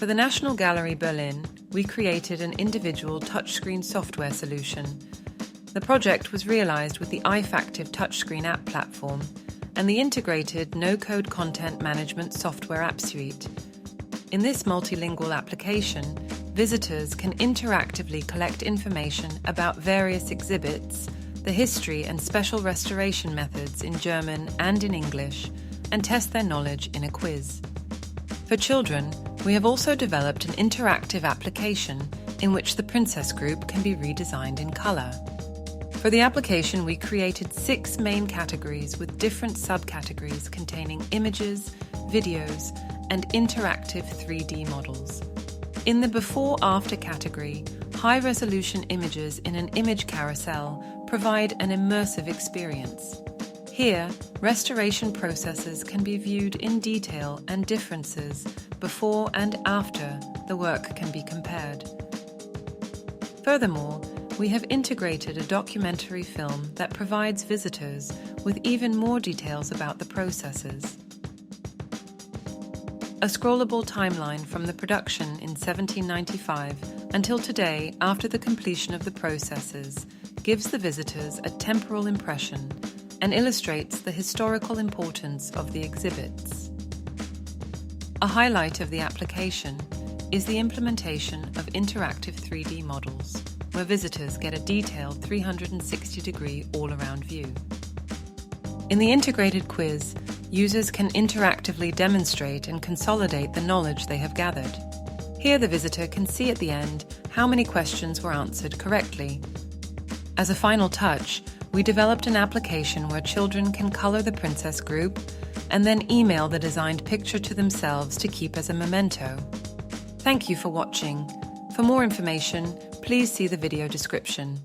For the Nationalgalerie Berlin, we created an individual touchscreen software solution. The project was realized with the EYEFACTIVE touchscreen app platform and the integrated no-code content management software app suite. In this multilingual application, visitors can interactively collect information about various exhibits, the history and special restoration methods in German and in English, and test their knowledge in a quiz. For children, we have also developed an interactive application in which the princess group can be redesigned in color. For the application, we created 6 main categories with different subcategories containing images, videos, and interactive 3D models. In the before-after category, high-resolution images in an image carousel provide an immersive experience. Here, restoration processes can be viewed in detail and differences before and after the work can be compared. Furthermore, we have integrated a documentary film that provides visitors with even more details about the processes. A scrollable timeline from the production in 1795 until today, after the completion of the processes, gives the visitors a temporal impression and illustrates the historical importance of the exhibits. A highlight of the application is the implementation of interactive 3D models, where visitors get a detailed 360-degree all-around view. In the integrated quiz, users can interactively demonstrate and consolidate the knowledge they have gathered. Here the visitor can see at the end how many questions were answered correctly. As a final touch, we developed an application where children can color the princess group and then email the designed picture to themselves to keep as a memento. Thank you for watching. For more information, please see the video description.